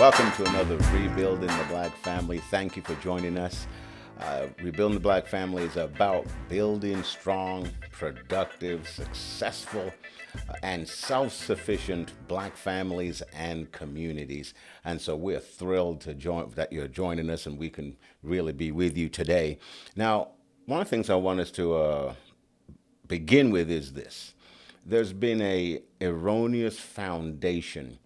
Welcome to another Rebuilding the Black Family. Thank you for joining us. Rebuilding the Black Family is about building strong, productive, successful, and self-sufficient Black families and communities. And so we're thrilled that you're joining us and we can really be with you today. Now, one of the things I want us to begin with is this. There's been a erroneous foundation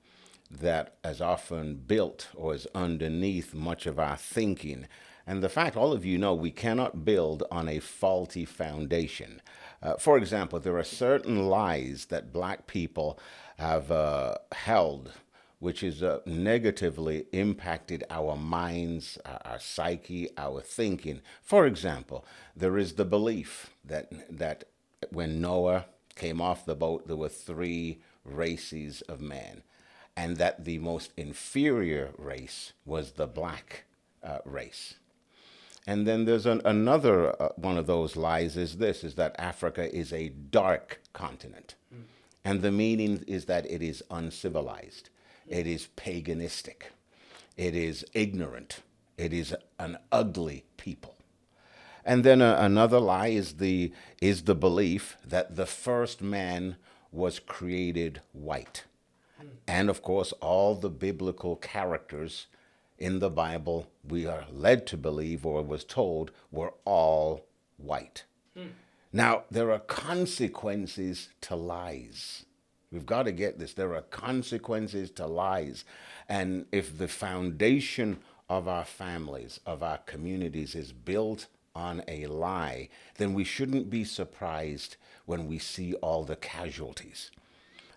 that is often built or is underneath much of our thinking. And the fact, all of you know, we cannot build on a faulty foundation. For example, there are certain lies that Black people have held, which has negatively impacted our minds, our psyche, our thinking. For example, there is the belief that when Noah came off the boat, there were 3 races of man, and that the most inferior race was the Black race. And then there's another one of those lies is that Africa is a dark continent. And the meaning is that it is uncivilized. It is paganistic. It is ignorant. It is an ugly people. And then another lie is the belief that the first man was created white. And of course, all the biblical characters in the Bible, we are led to believe or was told, were all white. Now, there are consequences to lies. We've got to get this. There are consequences to lies. And if the foundation of our families, of our communities is built on a lie, then we shouldn't be surprised when we see all the casualties.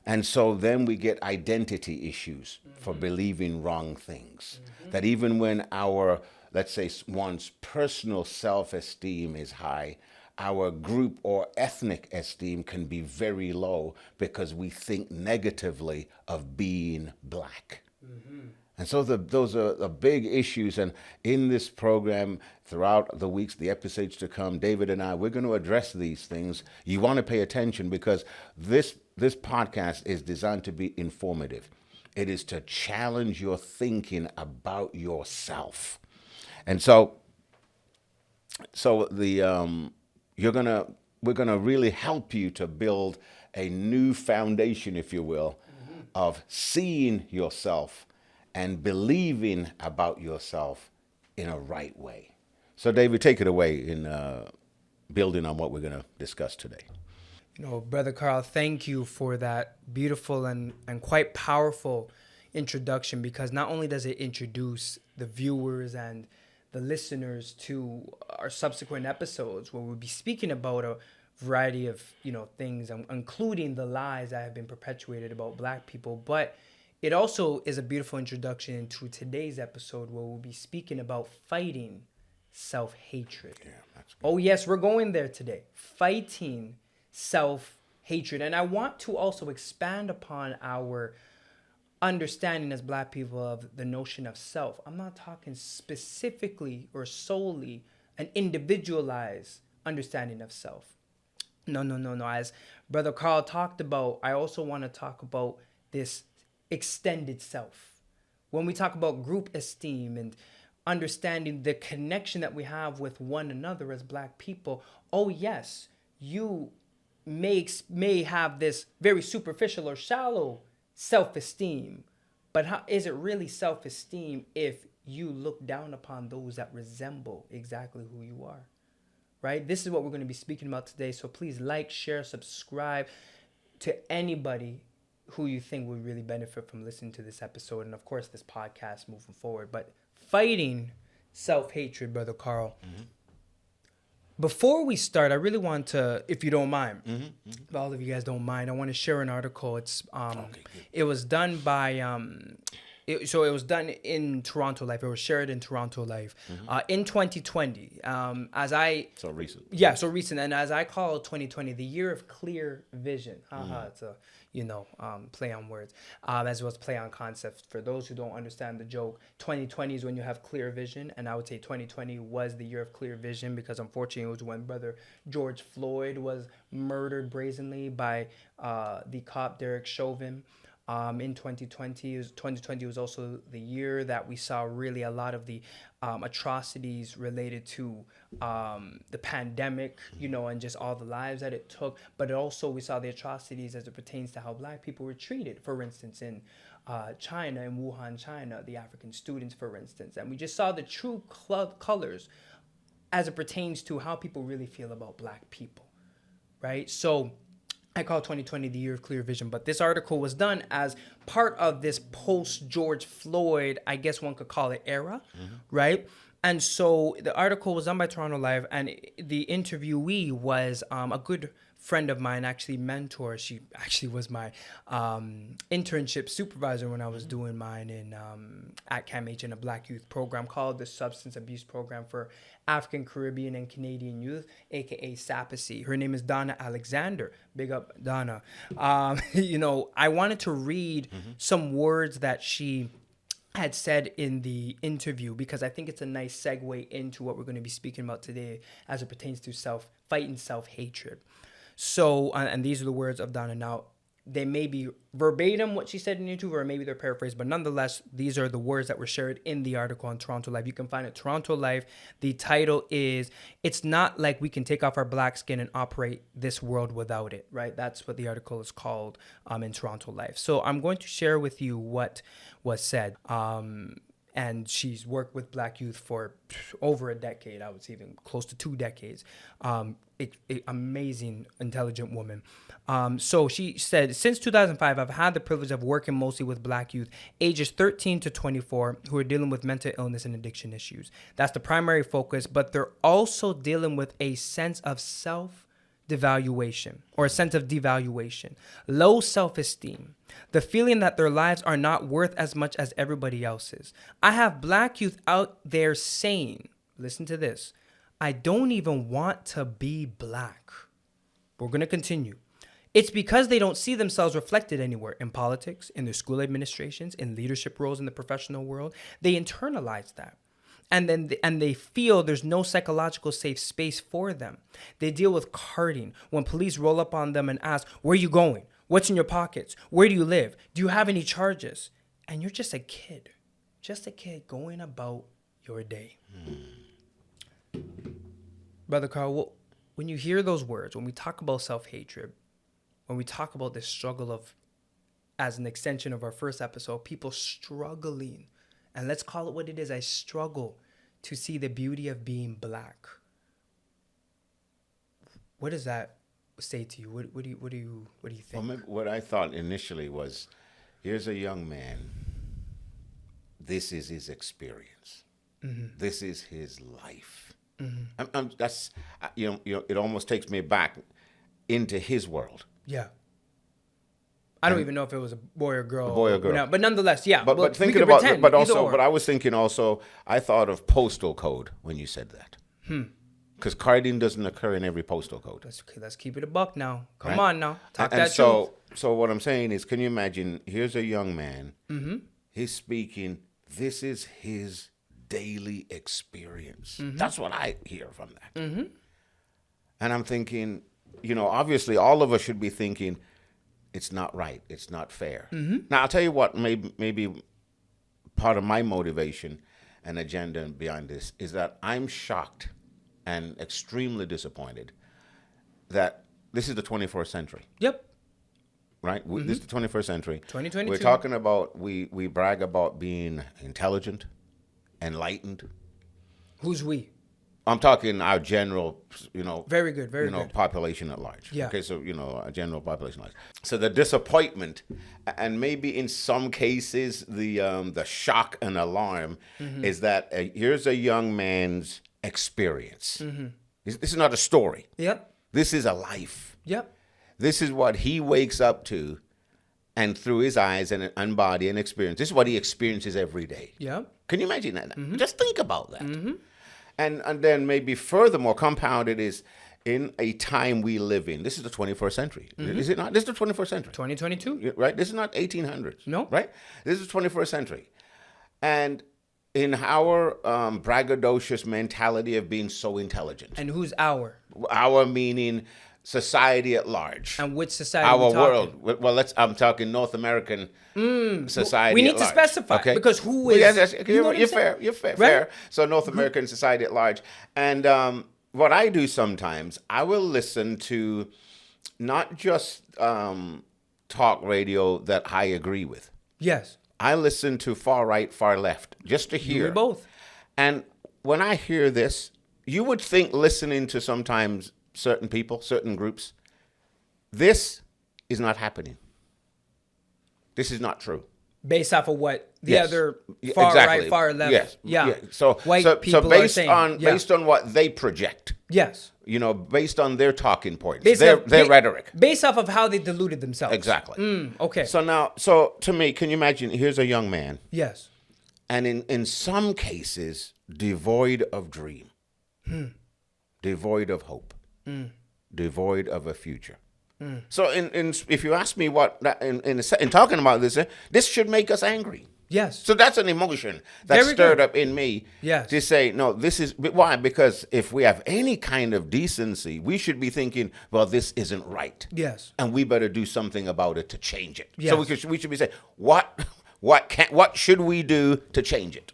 And so then we get identity issues for believing wrong things. That even when our, let's say, one's personal self-esteem is high, our group or ethnic esteem can be very low because we think negatively of being Black. And so those are the big issues. And in this program, throughout the weeks, the episodes to come, David and I, we're going to address these things. You want to pay attention because this podcast is designed to be informative. It is to challenge your thinking about yourself. And so we're gonna really help you to build a new foundation, if you will, of seeing yourself and believing about yourself in a right way. So, David, take it away in building on what we're going to discuss today. You know, Brother Karl, thank you for that beautiful and quite powerful introduction, because not only does it introduce the viewers and the listeners to our subsequent episodes where we'll be speaking about a variety of, things, including the lies that have been perpetuated about Black people, but it also is a beautiful introduction into today's episode where we'll be speaking about fighting self-hatred. Yeah, that's good. Oh, yes, we're going there today. Fighting self-hatred. And I want to also expand upon our understanding as Black people of the notion of self. I'm not talking specifically or solely an individualized understanding of self. No. As Brother Karl talked about, I also want to talk about this extended self. When we talk about group esteem and understanding the connection that we have with one another as Black people, oh yes, you may have this very superficial or shallow self-esteem, but how is it really self-esteem if you look down upon those that resemble exactly who you are, right? This is what we're going to be speaking about today, so please like, share, subscribe to anybody who you think would really benefit from listening to this episode and, of course, this podcast moving forward. But fighting self-hatred, Brother Karl. Before we start, I really want to, if you don't mind, if all of you guys don't mind, I want to share an article. It's it was done by it was done in Toronto Life. It was shared in Toronto Life in 2020. So recent. Yeah, so recent. And as I call 2020, the year of clear vision. It's a play on words, as well as play on concepts. For those who don't understand the joke, 2020 is when you have clear vision, and I would say 2020 was the year of clear vision because unfortunately it was when Brother George Floyd was murdered brazenly by the cop Derek Chauvin. in 2020 was also the year that we saw really a lot of the atrocities related to the pandemic, and just all the lives that it took. But also we saw the atrocities as it pertains to how Black people were treated. For instance, in China, in Wuhan, China, the African students, for instance. And we just saw the true colors as it pertains to how people really feel about Black people, right? So I call 2020 the year of clear vision, but this article was done as part of this post-George Floyd, I guess one could call it, era, right? And so the article was done by Toronto Live, and the interviewee was a good friend of mine, actually mentor. She actually was my internship supervisor when I was doing mine in at CAMH in a Black youth program called the Substance Abuse Program for African, Caribbean, and Canadian Youth, aka SAPAC. Her name is Donna Alexander. Big up, Donna. I wanted to read some words that she had said in the interview because I think it's a nice segue into what we're going to be speaking about today as it pertains to fighting self-hatred. So, and these are the words of Donna. Now, they may be verbatim what she said in the interview, or maybe they're paraphrased, but nonetheless, these are the words that were shared in the article on Toronto Live. You can find it Toronto Live. The title is, "It's Not Like We Can Take Off Our Black Skin and Operate This World Without It," right? That's what the article is called in Toronto Live. So I'm going to share with you what was said. And she's worked with Black youth for over a decade. I would say even close to 2 decades. Amazing, intelligent woman. So she said, since 2005, I've had the privilege of working mostly with Black youth, ages 13 to 24, who are dealing with mental illness and addiction issues. That's the primary focus, but they're also dealing with a sense of self-devaluation or a sense of devaluation, low self-esteem, the feeling that their lives are not worth as much as everybody else's. I have Black youth out there saying, listen to this, I don't even want to be Black. We're going to continue. It's because they don't see themselves reflected anywhere in politics, in their school administrations, in leadership roles in the professional world. They internalize that. And then they feel there's no psychological safe space for them. They deal with carding when police roll up on them and ask, where are you going? What's in your pockets? Where do you live? Do you have any charges? And you're just a kid going about your day. Brother Karl, when you hear those words, when we talk about self-hatred, when we talk about this struggle of, as an extension of our first episode, people struggling, and let's call it what it is, I struggle to see the beauty of being Black. What does that say to you? What do you think? Well, maybe what I thought initially was, here's a young man. This is his experience. This is his life. That's it almost takes me back into his world. Yeah. I don't even know if it was a boy or girl. But nonetheless, yeah. But thinking about, but I was thinking also, I thought of postal code when you said that. Because carding doesn't occur in every postal code. Let's keep it a buck now. Come on now. Talk and that so, truth. So what I'm saying is, can you imagine, here's a young man, he's speaking, this is his daily experience. That's what I hear from that. And I'm thinking, obviously all of us should be thinking, it's not right, it's not fair. Now, I'll tell you what, maybe part of my motivation and agenda behind this is that I'm shocked and extremely disappointed that this is the 21st century. Yep. Right? This is the 21st century. 2022. We're talking about, we brag about being intelligent, enlightened. Who's we? I'm talking our general, Very good, very good. population at large. Yeah. Okay, so, a general population at large. So the disappointment, and maybe in some cases, the shock and alarm is that here's a young man's experience. This is not a story. Yep. This is a life. Yep. This is what he wakes up to, and through his eyes and body and experience. This is what he experiences every day. Yep. Can you imagine that? Just think about that. And then maybe furthermore compounded is in a time we live in. This is the 21st century. Is it not? This is the 21st century. 2022. Right? This is not 1800s. No. Right? This is the 21st century. And in our braggadocious mentality of being so intelligent. And who's our? Our meaning society at large. And which society? Our we talking? world. Well, I'm talking North American society. We need at to large. specify, Okay? because who Well, is? yes, You know what I'm you're saying? fair. You're fair. Right? Fair. So North American society at large, and what I do sometimes, I will listen to not just talk radio that I agree with. Yes. I listen to far right, far left, just to hear. We both. And when I hear this, you would think, listening to sometimes certain people, certain groups, this is not happening. This is not true. Based off of what the Yes. other far Exactly. right, far left. Yes. Yeah. So White people based are saying, on yeah. based on what they project, Yes. based on their talking points, Based their off- rhetoric. Based off of how they deluded themselves. Exactly. Okay. So to me, can you imagine? Here's a young man, Yes. and in some cases, devoid of dream, devoid of hope, devoid of a future. So if you ask me what in talking about this should make us angry. Yes. So that's an emotion that's Very stirred good. up in me. Yes. To say, no, this is why? Because if we have any kind of decency, we should be thinking, well, this isn't right. Yes. And we better do something about it to change it. Yes. So we should be saying, what should we do to change it?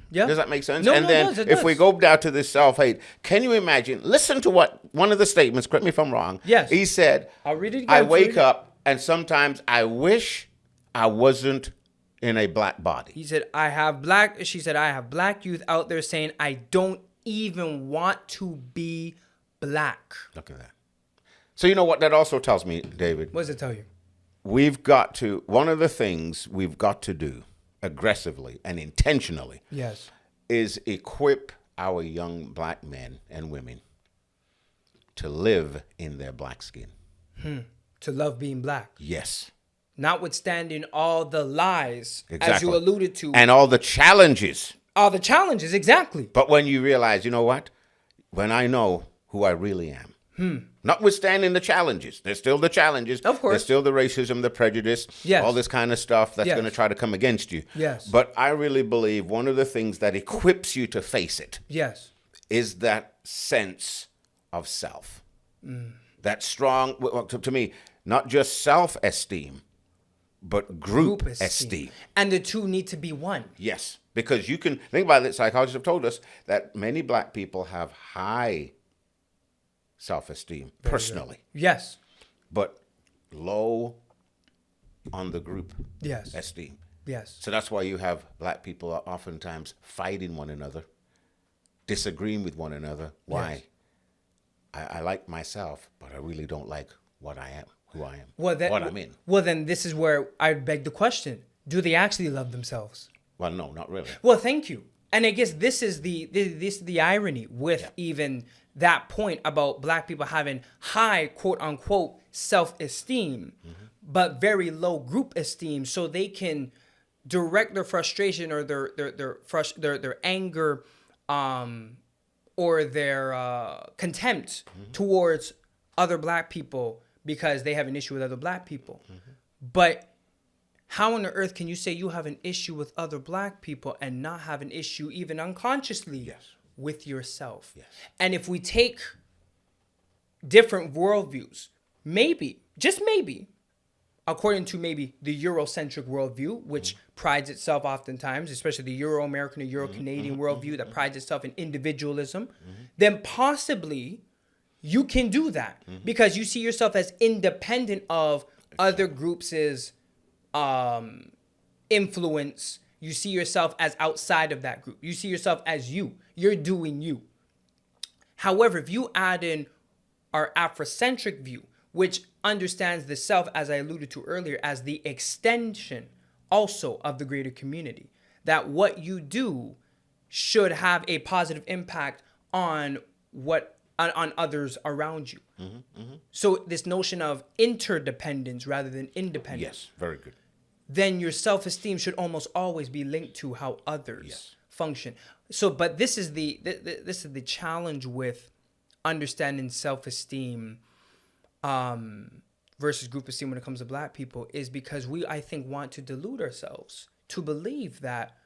Yeah. Does that make sense? No, and no, then it does, if we go down to this self-hate, can you imagine? Listen to what one of the statements, correct me if I'm wrong. Yes. He said, I'll read it again I for wake you. up and sometimes I wish I wasn't in a black body. She said, I have black youth out there saying, I don't even want to be black. Look at that. So you know what that also tells me, David? What does it tell you? One of the things we've got to do aggressively and intentionally Yes. is equip our young black men and women to live in their black skin. To love being black. Yes. Notwithstanding all the lies, as Exactly. you alluded to. And all the challenges. All the challenges, exactly. But when you realize, you know what? When I know who I really am, notwithstanding the challenges, there's still the challenges. Of course. There's still the racism, the prejudice, Yes. all this kind of stuff that's Yes. going to try to come against you. Yes. But I really believe one of the things that equips you to face it Yes. is that sense of self. That strong, well, to me, not just self-esteem, but group esteem. And the two need to be one. Yes, because you can think about it. Psychologists have told us that many black people have high self-esteem personally, Yes. but low on the group Yes. esteem. Yes. So that's why you have black people are oftentimes fighting one another, disagreeing with one another. Why? Yes. I like myself, but I really don't like what I am, who I am, What I'm in. Well, then this is where I beg the question. Do they actually love themselves? Well, no, not really. Well, thank you. And I guess this is the irony with even that point about black people having high, quote unquote, self-esteem, but very low group esteem, so they can direct their frustration or their anger, or their contempt towards other black people because they have an issue with other black people. But how on earth can you say you have an issue with other black people and not have an issue even unconsciously with yourself? Yes. And if we take different worldviews, maybe, just maybe, according to maybe the Eurocentric worldview, which prides itself oftentimes, especially the Euro-American or Euro-Canadian worldview that prides itself in individualism, then possibly you can do that because you see yourself as independent of other groups' influence. You see yourself as outside of that group. You see yourself as you. You're doing you. However, if you add in our Afrocentric view, which understands the self, as I alluded to earlier, as the extension also of the greater community, that what you do should have a positive impact on on others around you. So this notion of interdependence rather than independence. Yes, very good. Then your self-esteem should almost always be linked to how others function. So, but this is the challenge with understanding self-esteem versus group esteem when it comes to black people, is because we, I think, want to delude ourselves to believe that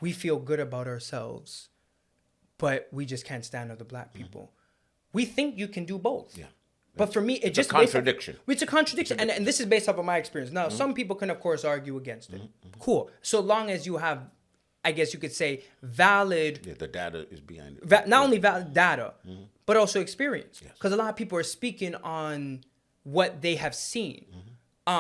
we feel good about ourselves, but we just can't stand other black people. We think you can do both. Yeah. But for me, it's a contradiction. It's a contradiction. And this is based off of my experience. Now, some people can, of course, argue against it. Cool. So long as you have, I guess you could say, valid... Yeah, the data is behind it. Not only valid data, but also experience. Because a lot of people are speaking on what they have seen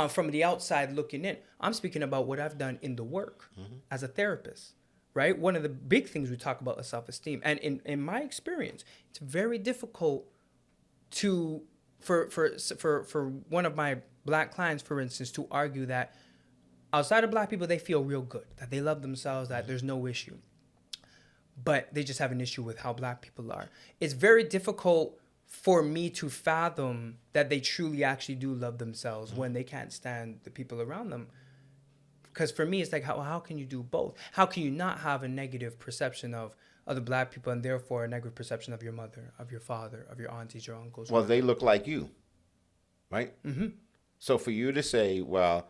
from the outside looking in. I'm speaking about what I've done in the work as a therapist. Right? One of the big things we talk about is self-esteem. And in my experience, it's very difficult for one of my black clients, for instance, to argue that outside of black people, they feel real good, that they love themselves, that there's no issue. But they just have an issue with how black people are. It's very difficult for me to fathom that they truly actually do love themselves when they can't stand the people around them. Because for me, it's like, how can you do both? How can you not have a negative perception of other black people and therefore a negative perception of your mother, of your father, of your aunties, your uncles? Well, they look like you, right? So for you to say, well,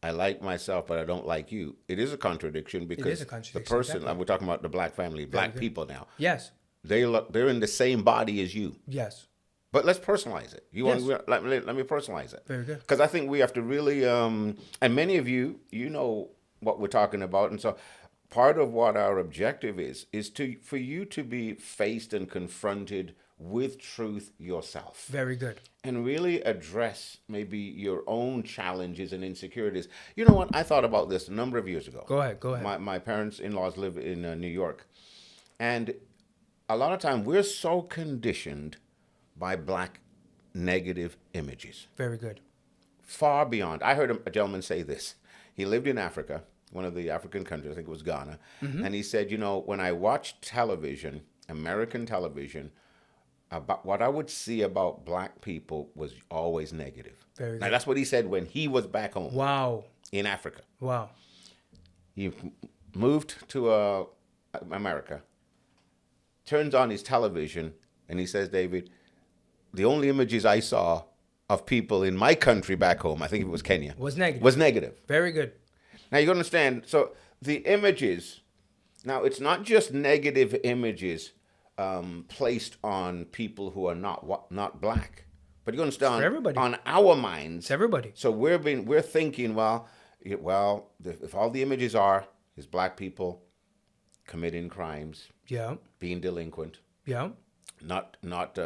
I like myself, but I don't like you, it is a contradiction because the person, exactly. We're talking about the black family, black people now. Yes. They're in the same body as you. Yes. But let's personalize it. Let me personalize it. Very good. Because I think we have to really, and many of you, you know what we're talking about. And so part of what our objective is for you to be faced and confronted with truth yourself. Very good. And really address maybe your own challenges and insecurities. You know what? I thought about this a number of years ago. Go ahead. My parents-in-laws live in New York. And a lot of time we're so conditioned by black negative images. Very good. Far beyond. I heard a gentleman say this. He lived in Africa, one of the African countries, I think it was Ghana. And he said, when I watched television, American television, about what I would see about black people was always negative. Very good. Now, that's what he said when he was back home. Wow. In Africa. Wow. He moved to America, turns on his television, and he says, David, the only images I saw of people in my country back home, I think it was Kenya, was negative. Was negative. Very good. Now you understand. So the images. Now it's not just negative images placed on people who are not black, but you understand everybody. On our minds. It's everybody. So we're thinking, if all the images is black people committing crimes, being delinquent, not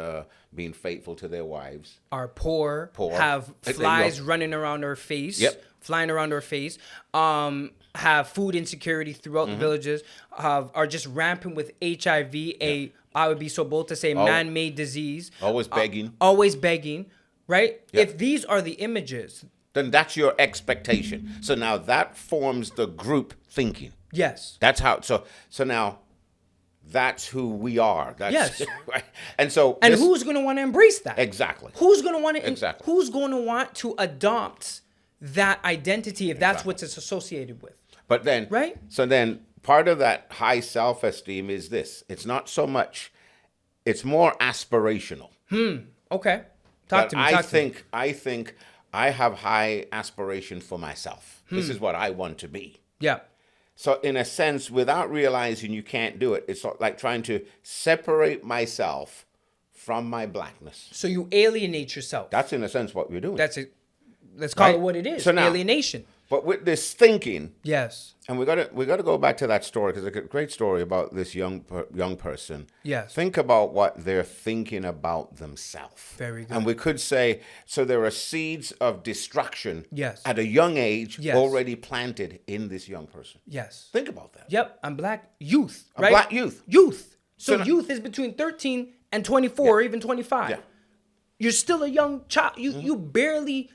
being faithful to their wives, are poor. Have flies running around our face, flying around our face, have food insecurity throughout the villages, are just rampant with HIV, I would be so bold to say man-made disease. Always begging. Right? If these are the images, then that's your expectation. So now that forms the group thinking. Yes. That's how. So now that's who we are. Yes. Right? And so. And who's going to want to embrace that? Exactly. Who's going to want to? Who's going to want to adopt that identity if that's what it's associated with? But then. Right. So then part of that high self-esteem is this. It's not so much. It's more aspirational. Okay. Talk to me. I think I have high aspiration for myself. This is what I want to be. Yeah. So in a sense, without realizing you can't do it, it's like trying to separate myself from my blackness. So you alienate yourself. That's in a sense what we're doing. That's it. Let's call it what it is. So now, alienation. But with this thinking, yes, and we got to go back to that story because it's a great story about this young person. Yes, think about what they're thinking about themselves. Very good. And we could say so. There are seeds of destruction. Yes. At a young age, already planted in this young person. Yes. Think about that. Yep. I'm black youth. Right? Black youth. Youth. So youth is between 13 and 24, or even 25. Yeah. You're still a young child. You barely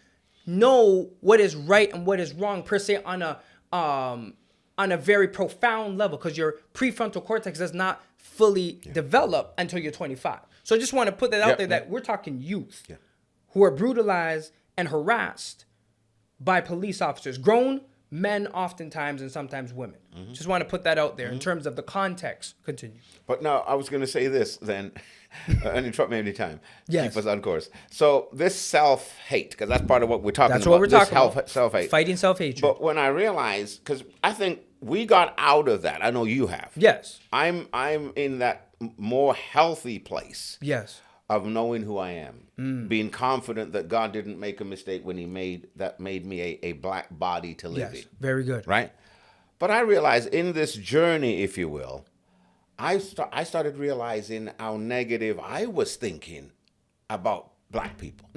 know what is right and what is wrong per se on a very profound level because your prefrontal cortex does not fully develop until you're 25. So I just want to put that out there that we're talking youth who are brutalized and harassed by police officers, grown men oftentimes and sometimes women. Just want to put that out there in terms of the context. Continue. But now I was going to say this then, and interrupt me anytime. Yes. Keep us on course. So this self-hate, because that's part of what we're talking about. That's what we're talking about. Self-hate. Fighting self-hatred. But when I realized, because I think we got out of that. I know you have. Yes. I'm in that more healthy place. Yes. of knowing who I am, being confident that God didn't make a mistake when he made me a black body to live in. Very good. Right? But I realized in this journey, if you will, I started realizing how negative I was thinking about black people.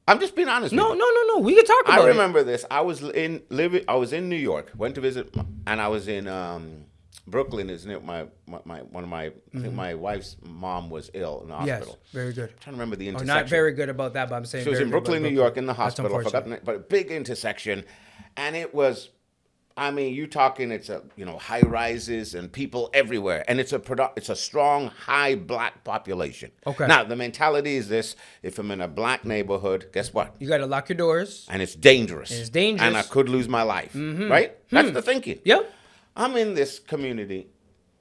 I'm just being honest with you. No. We can talk about it. I remember this. I was in New York, went to visit, and I was in Brooklyn. Is near I think my wife's mom was ill in the hospital. Yes, very good. I'm trying to remember the Oh, intersection. not very good about that, but I'm saying She was very in good Brooklyn, about New York, in the That's hospital. I forgot the name, but a big intersection, and it was. I mean, you talking? It's high rises and people everywhere, and it's a strong, high black population. Okay. Now the mentality is this: if I'm in a black neighborhood, guess what? You got to lock your doors. And it's dangerous. And I could lose my life. Right? That's the thinking. Yep. I'm in this community,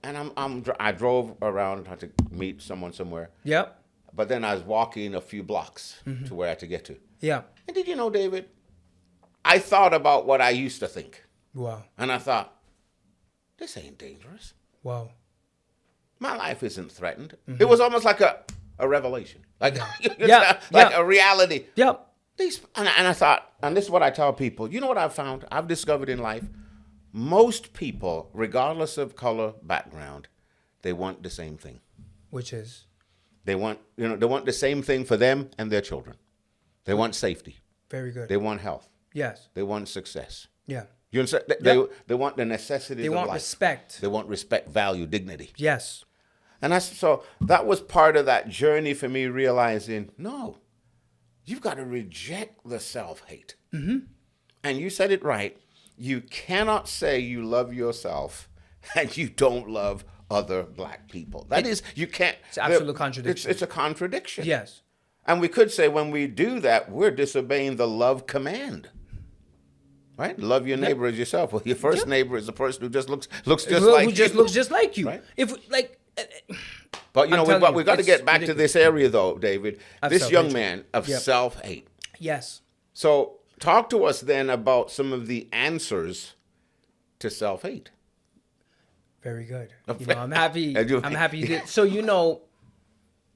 and I drove around, had to meet someone somewhere. Yep. But then I was walking a few blocks to where I had to get to. Yeah. And did you know, David? I thought about what I used to think. Wow. And I thought, this ain't dangerous. Wow. My life isn't threatened. It was almost like a revelation. Like, a reality. Yep. And I thought, and this is what I tell people, you know what I've found? I've discovered in life, most people, regardless of color, background, they want the same thing. Which is? They want the same thing for them and their children. They want safety. Very good. They want health. Yes. They want success. Yeah. You understand? They want the necessities of life. They want respect. They want respect, value, dignity. Yes. And that was part of that journey for me, realizing, no, you've got to reject the self-hate. And you said it right. You cannot say you love yourself and you don't love other black people. You can't. It's an absolute contradiction. It's a contradiction. Yes. And we could say when we do that, we're disobeying the love command. Right? Love your neighbor as yourself. Well, your first neighbor is the person who just looks just like you. Looks just like you. Right? But we've got to get back to this area, though, David. This young man of self-hate. Yes. So talk to us then about some of the answers to self-hate. Very good. I'm happy. I'm happy you did. So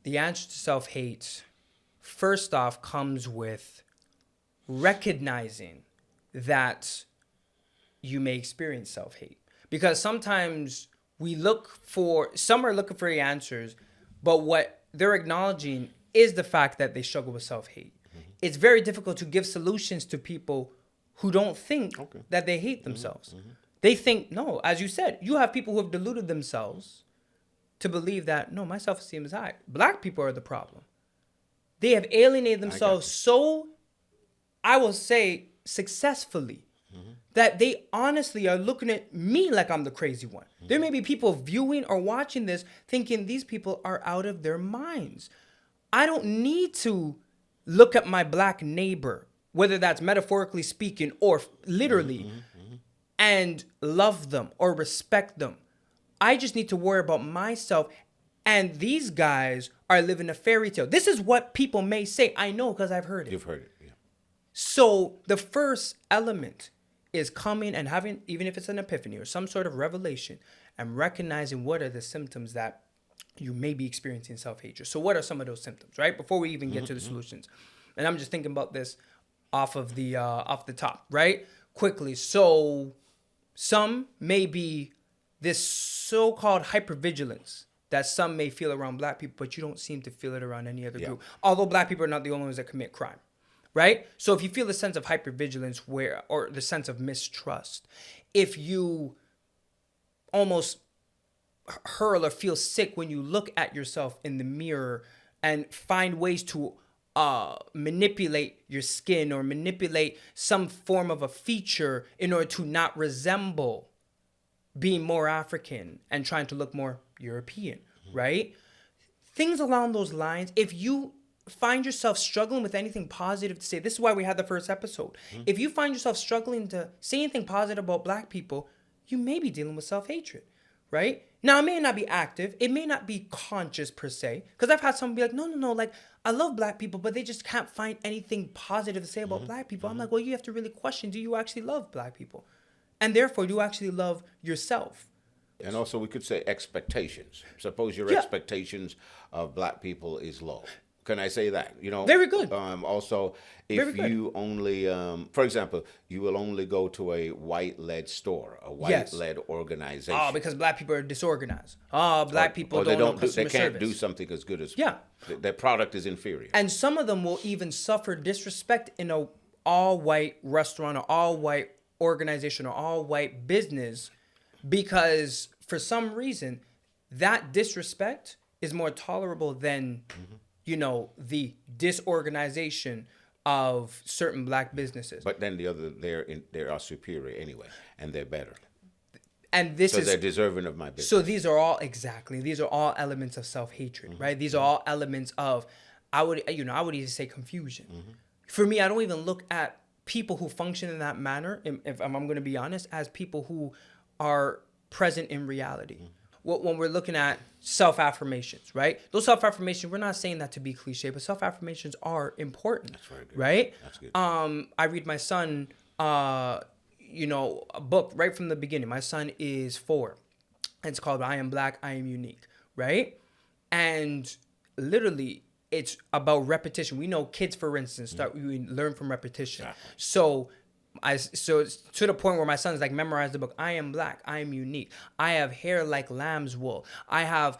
the answer to self-hate, first off, comes with recognizing that you may experience self-hate, because sometimes some are looking for the answers, but what they're acknowledging is the fact that they struggle with self-hate. It's very difficult to give solutions to people who don't think that they hate themselves. They think, no, as you said, you have people who have deluded themselves to believe that, no, my self-esteem is high. Black people are the problem. They have alienated themselves so, I will say, successfully, that they honestly are looking at me like I'm the crazy one. There may be people viewing or watching this thinking these people are out of their minds. I don't need to look at my black neighbor, whether that's metaphorically speaking or literally, and love them or respect them. I just need to worry about myself. And these guys are living a fairy tale. This is what people may say. I know because I've heard it. You've heard it. So the first element is coming and having, even if it's an epiphany or some sort of revelation, and recognizing what are the symptoms that you may be experiencing self-hatred. So what are some of those symptoms, right? Before we even get to the solutions. And I'm just thinking about this off the top, right? Quickly. So some may be this so-called hypervigilance that some may feel around black people, but you don't seem to feel it around any other group. Although black people are not the only ones that commit crime. Right? So if you feel the sense of hypervigilance or the sense of mistrust, if you almost hurl or feel sick when you look at yourself in the mirror and find ways to manipulate your skin or manipulate some form of a feature in order to not resemble being more African and trying to look more European, right? Things along those lines, if you find yourself struggling with anything positive to say, this is why we had the first episode. If you find yourself struggling to say anything positive about black people, you may be dealing with self-hatred, right? Now, it may not be active. It may not be conscious per se, because I've had someone be like, no, like, I love black people, but they just can't find anything positive to say about black people. I'm like, well, you have to really question, do you actually love black people? And therefore, do you actually love yourself? And also, we could say expectations. Suppose your Yeah. expectations of black people is low. Can I say that? Very good. Also, Very if good. you only, for example, you will only go to a white-led store, a Yes. white-led organization. Oh, because black people are disorganized. Oh, black people or don't know they customer can't service. do something as good as. Yeah. Their product is inferior. And some of them will even suffer disrespect in a all-white restaurant or all-white organization or all-white business because for some reason that disrespect is more tolerable than, the disorganization of certain black businesses. But then they are superior anyway, and they're better. And this So is they're deserving of my business. So these are all elements of self-hatred, right? These are all elements of, I would even say confusion. For me, I don't even look at people who function in that manner, if I'm going to be honest, as people who are present in reality. When we're looking at self-affirmations, right? Those self-affirmations, we're not saying that to be cliche, but self-affirmations are important. That's very good. Right? That's good. I read my son, a book right from the beginning. My son is 4. It's called I Am Black, I Am Unique, right? And literally, it's about repetition. We know kids, for instance, we learn from repetition. Exactly. So it's to the point where my son's like memorized the book. I am black. I am unique. I have hair like lamb's wool. I have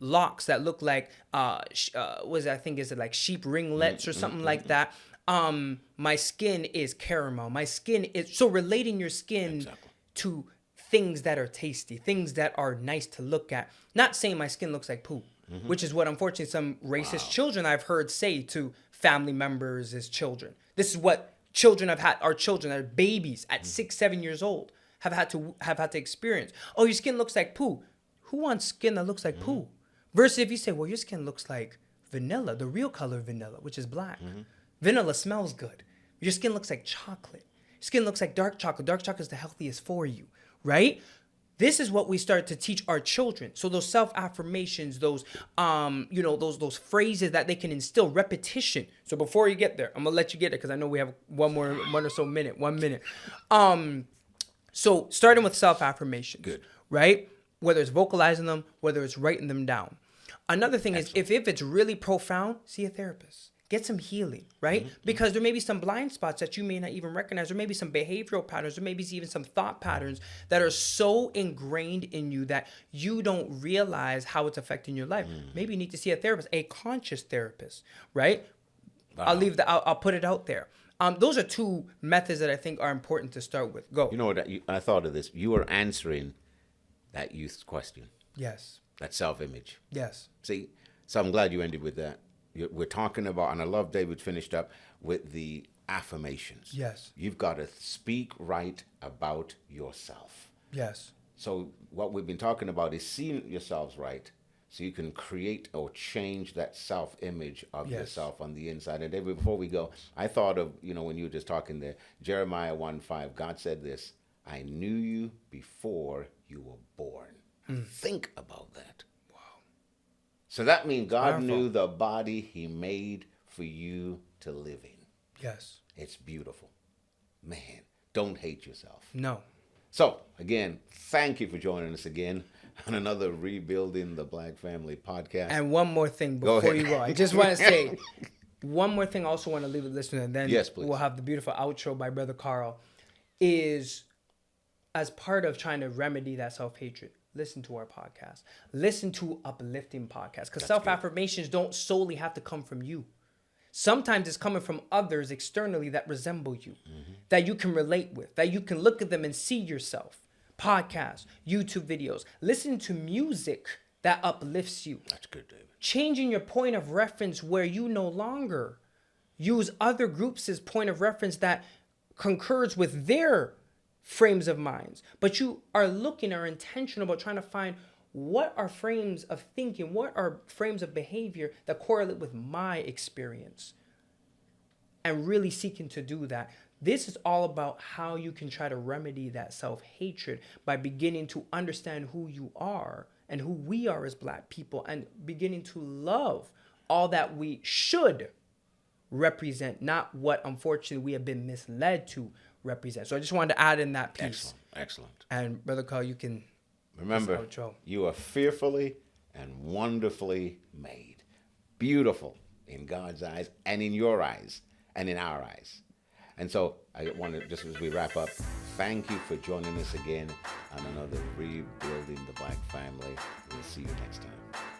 locks that look like is it like sheep ringlets or something like that. My skin is caramel. My skin is so relating your skin to things that are tasty, things that are nice to look at. Not saying my skin looks like poop, which is what unfortunately some racist children I've heard say to family members as children. This is what children have had. Our children, our babies at 6, 7 years old have had to experience. Oh, your skin looks like poo. Who wants skin that looks like poo? Versus if you say, well, your skin looks like vanilla, the real color of vanilla, which is black. Vanilla smells good. Your skin looks like chocolate. Your skin looks like dark chocolate. Dark chocolate is the healthiest for you, right? This is what we start to teach our children. So those self-affirmations, those phrases that they can instill, repetition. So before you get there, I'm gonna let you get it because I know we have 1 minute. So starting with self-affirmations, good, right? Whether it's vocalizing them, whether it's writing them down. Another thing is if it's really profound, see a therapist. Get some healing, right? Because there may be some blind spots that you may not even recognize. There may be some behavioral patterns. There may be even some thought patterns that are so ingrained in you that you don't realize how it's affecting your life. Maybe you need to see a therapist, a conscious therapist, right? Wow. I'll put it out there. Those are 2 methods that I think are important to start with. Go. You know what? I thought of this. You were answering that youth's question. Yes. That self-image. Yes. See, so I'm glad you ended with that. We're talking about, and I love David finished up with the affirmations. Yes. You've got to speak right about yourself. Yes. So what we've been talking about is seeing yourselves right so you can create or change that self-image of yourself on the inside. And David, before we go, I thought of, when you were just talking there, Jeremiah 1:5, God said this, I knew you before you were born. Think about that. So that means God knew the body he made for you to live in. Yes. It's beautiful. Man, don't hate yourself. No. So, again, thank you for joining us again on another Rebuilding the Black Family podcast. And one more thing before you go. I just want to say one more thing I also want to leave the listener, and then we'll have the beautiful outro by Brother Karl, is as part of trying to remedy that self-hatred, listen to our podcast. Listen to uplifting podcasts. Because self-affirmations don't solely have to come from you. Sometimes it's coming from others externally that resemble you, that you can relate with, that you can look at them and see yourself. Podcasts, YouTube videos. Listen to music that uplifts you. That's good, David. Changing your point of reference where you no longer use other groups as point of reference that concurs with their frames of minds, but you are looking or intentional about trying to find what are frames of thinking, what are frames of behavior that correlate with my experience, and really seeking to do that. This is all about how you can try to remedy that self-hatred by beginning to understand who you are and who we are as Black people, and beginning to love all that we should represent, not what unfortunately we have been misled to represent. So I just wanted to add in that piece. Excellent. And Brother Karl, you can remember, you are fearfully and wonderfully made. Beautiful in God's eyes and in your eyes and in our eyes. And so I want to, just as we wrap up, thank you for joining us again on another Rebuilding the Black Family. We'll see you next time.